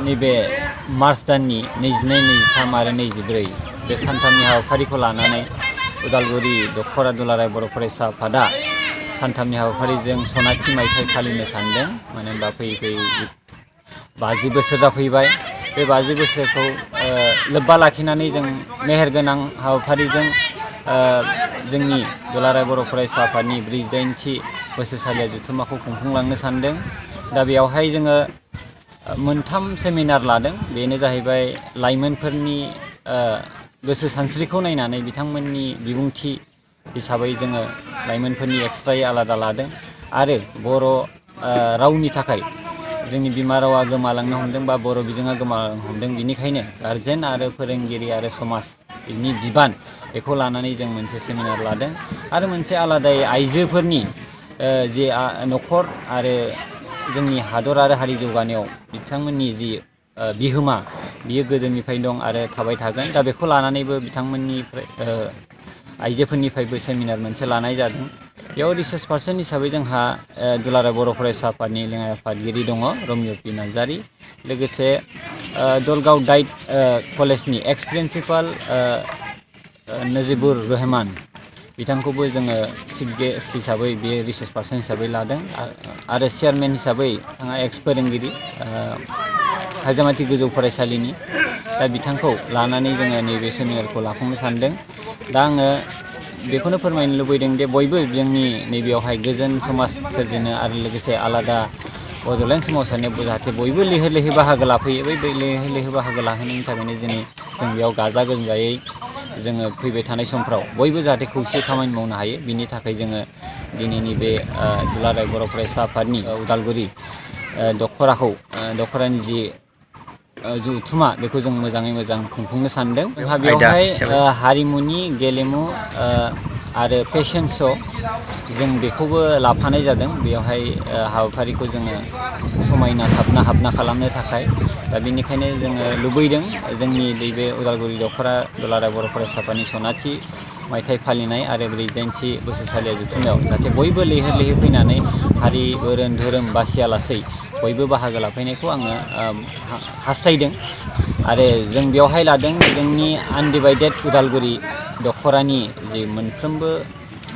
नैबे मार्च दाननि 22, 23 आरो 24 बे सानथामनि हाबाफारिखौ लानानै उदालगुरि दखरा दुलाराय बर' फरायसा आफादा सानथामनि हाबाफारिजों सनाथि मायथाइ फालिनो सानदों। मानो होनबा फैयै फैयै 50 बोसोर जाफैबाय। बे 50 बोसोरखौ लोब्बा लाखिनानै जों मेहेरगोनां हाबाफारिजों जोंनि दुलाराय बर' फरायसा आफादनि 48थि बोसोरसालिया जथुम्माखौ खुंफुंलांनो सानदों। दा बेयावहाय जोङो मोनथाम सेमिनार लादों। बेनो जाहैबाय लाइमोनफोरनि गोसो सानस्रिखौ नायनानै बिथांमोननि बिबुंथि हिसाबै जोङो लाइमोनफोरनि एक्सट्रायै आलादा लादों। आरो बर' रावनि थाखाय जोंनि बिमा रावा गोमालांनो हमदों बा बर' बिजोङा गोमालांनो हमदों। बिनिखायनो गारजेन आरो फोरोंगिरि आरो समाजनि बिबान बेखौ लानानै जों मोनसे सेमिनार लादों। आरो मोनसे आलादायै आइजोफोरनि जे न'खर आरो जोंनि हादर आरो हारि जौगानायाव बिथांमोननि जि बिहोमा बियो गोदोनिफ्रायनो दं आरो थाबाय थागोन। दा बेखौ लानानैबो बिथांमोननिफ्राय आइजोफोरनिफ्रायबो सेमिनार मोनसे लानाय जादों। बेयाव रिसार्च पार्सन हिसाबै जोंहा दुलाराय बर' फरायसा आफादनि लेङाइ आफादगिरि दङ रमिय पि नार्जारि। लोगोसे दलगाव डाइट कलेजनि एक्स प्रिन्सिपाल नजिबुर रहमान बिथांखौबो जोङो चिफ गेस्ट हिसाबै बे रिसार्च पार्सन हिसाबै लादों। आरो चेयारमेन हिसाबै बिथाङा एक्स फोरोंगिरि हायजामाथि गोजौ फरायसालिनि। दा बिथांखौ लानानै जोङो नैबे सेमिनारखौ लाफुंनो सानदों। दा आङो बेखौनो फोरमायनो लुबैदों दि बयबो जोंनि नैबेयावहाय गोजोन समाज सोरजिनो आरो लोगोसे आलादा बड'लेण्ड सोमावसारनायाव जाहाथे बयबो लैहोर लैहोर बाहागो लाफैयो। बै लैहोर लैहोर बाहागो लाहोनायनि थाखायनो दिनै जों बेयाव गाजा गोमजायै जोङो फैबाय थानाय समफ्राव बयबो जाहाथे खौसे खामानि मावनो हायो। बिनि थाखाय जोङो दिनैनि बे दुलाराय बर' फरायसा आफादनि उदालगुरि दखरानि जि जथुम्मा बेखौ जों मोजाङै मोजां खुंफुंनो सानदों। जोंहा बेवहाय हारिमुनि गेलेमु आरो फेशन श' जों बेखौबो लाफानाय जादों। बेवहाय हाबाफारिखौ जोङो समायना साबना हाबना खालामनो थाखाय। दा बेनिखायनो जोङो लुबैदों जोंनि नैबे उदालगुरि दखरा दुलाराय बर' फरायसा आफादनि सनाथि मायथाइ फालिनाय आरो 48थि बोसोरसालिया जथुम्मायाव जाहाथे बयबो लैहोर लैहोर फैनानै हारि धोरोम बासियालासै बयबो बाहागो लाफैनायखौ आङो हास्थायदों। आरो जों बेवहाय लादों जोंनि आनडिभाइडेड उदालगुरि दखरानि जि मोनफ्रोमबो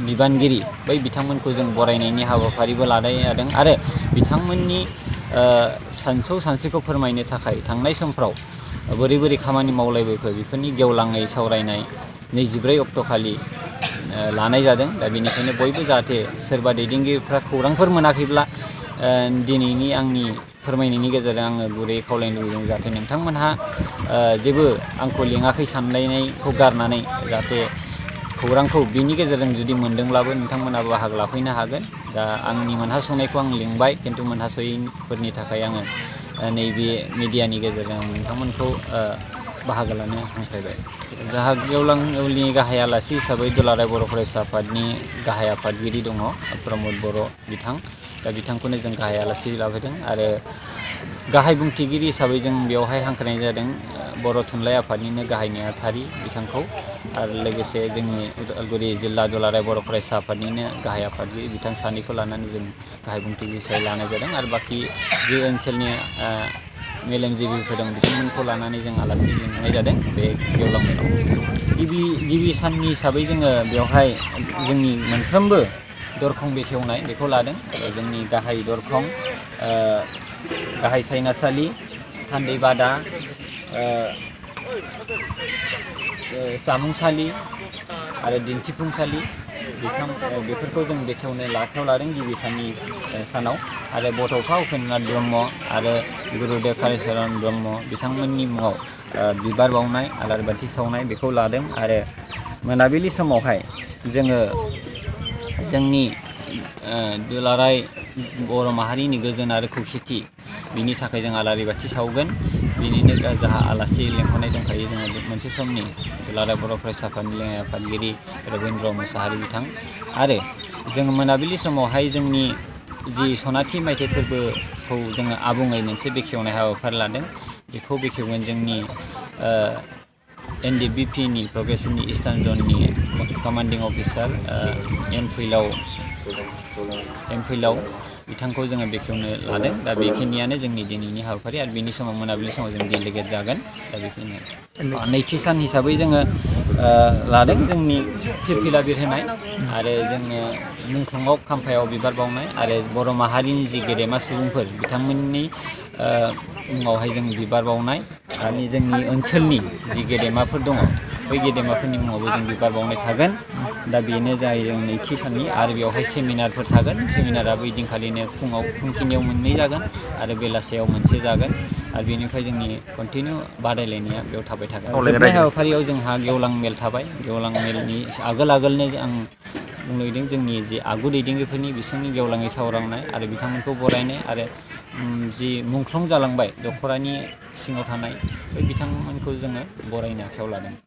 बिबानगिरि बै बिथांमोनखौ जों बरायनायनि हाबाफारिबो लानाय जादों। आरो बिथांमोननि सानसौ सानस्रिखौ फोरमायनो थाखाय थांनाय समफ्राव बोरै बोरै खामानि मावलायबोखो बेफोरनि गेवलाङै सावरायनाय 24 अक्ट'खालि लानाय जादों। दा बेनिखायनो बयबो जाहाथे सोरबा दैदेनगिरिफ्रा खौरांफोर मोनाखैब्ला दिनैनि आंनि फोरमायनायनि गेजेरजों आङो गुरैयै खावलायनो लुबैदों जाहाथे नोंथांमोनहा जेबो आंखौ लिङाखै सानलायनायखौ गारनानै जाहाथे खौरांखौ बिनि गेजेरजों जुदि मोनदोंब्लाबो नोंथांमोनाबो बाहागो लाफैनो हागोन। दा आंनि मोनहासंनायखौ आं लिंबाय, खिन्थु मोनहासयैफोरनि थाखाय आङो नैबे मिडियानि गेजेरजों नोंथांमोनखौ बाहागो लानो हांख्रायबाय। जाहा गेवलां मेलनि गाहाय आलासि हिसाबै दुलाराय बर' फरायसा आफादनि गाहाय आफादगिरि दङ प्रमद बर' बिथां। दा बिथांखौनो जों गाहाय आलासि लाफैदों। आरो गाहाय बुंथिगिरि हिसाबै जों बेवहाय हांख्रायनाय जादों बर' थुनलाइ आफादनिनो गाहाय नेहाथारि बिथांखौ। आरो लोगोसे जोंनि उदालगुरि जिल्ला दुलाराय बर' फरायसा आफादनिनो गाहाय आफादगिरि बिथां सानैखौ लानानै जों गाहाय बुंथिगिरि हिसाबै लानाय जादों। आरो बाखि जि ओनसोलनि मेलेमजिबिफोर दं बिथांमोनखौ लानानै जों आलासि लिंहरनाय जादों बे गेवलां मेलाव। गिबि साननि हिसाबै जोङो बेवहाय जोंनि मोनफ्रोमबो दरखं बेखेवनाय बेखौ लादों। जोंनि गाहाय दरखं, गाहाय सायनासालि, थान्दै बादा, जामुंसालि आरो दिन्थिफुंसालि बेफोरखौ जों बेखेवनो आखायाव लादों गिबि सानाव। आरो बड'फा उपेन्द्रनाथ ब्रह्म आरो गुरुदेव कालिचरन ब्रह्म बिथांमोननि मुङाव बिबार बावनाय आलारि बाथि सावनाय बेखौ लादों। आरो मोनाबिलि समावहाय जोङो जोंनि दुलाराय बर' माहारिनि गोजोन आरो खौसेथि बिनि थाखाय जों आलारि बाथि सावगोन। बिनिनो जाहा आलासि लेंहरनाय दंखायो जोङो मोनसे समनि दुलाराय बर' फरायसा आफादनि लेङाइ आफादगिरि रबिन्द्र मुसाहारि बिथां। आरो जोङो मोनाबिलि समावहाय जोंनि जि सनाथि मायथाइ फोरबोखौ जोङो आबुङै मोनसे बेखेवनाय हाबाफारि लादों। बेखौ बेखेवगोन जोंनि NDBPनि प्रग्रेसिभनि इस्टार्न जननि कमान्डिं अफिसार एम फैलाव बिथांखौ जोङो बेखेवनो लादों। दा बेखिनियानो जोंनि दिनैनि हाबाफारि आरो बिनि समाव मोनाबिलि समाव जों डेलिगेट जागोन। दा बेखिनियानो नैथि सान हिसाबै जोङो लादों जोंनि फिरफिला बिरहोनाय आरो जोङो मुंख्लंआव खाम्फायाव बिबार बावनाय आरो बर' माहारिनि जि गेदेमा सुबुंफोर बिथांमोननि मुङावहाय जों बिबार बावनाय आरो जोंनि ओनसोलनि जि गेदेमाफोर दङ बै गेदेमाफोरनि मुङावबो जों बिबार बावनाय थागोन। दा बेनो जाहैदों नैथि साननि आरो बेवहाय सेमिनारफोर थागोन। सेमिनाराबो ओइदिनखालिनो फुङाव फुंखिनियाव मोननै जागोन आरो बेलासेयाव मोनसे जागोन आरो बेनिफ्राय जोंनि कन्टिनिउ बादायलायनाया बेयाव थाबाय थागोन। जोबनाय हाबाफारियाव जोंहा गेवलां मेल थाबाय। गेवलां मेलनि आगोलनो आं बुंनो नागिरदों जोंनि जि आगु दैदेनगिरिफोरनि बिसोरनि गेवलाङै सावरायनाय आरो बिथांमोनखौ बरायनाय आरो जि मुंख्लं जालांबाय दख'रानि सिङाव थानाय बै बिथांमोनखौ जोङो बरायनो आखायाव लादों।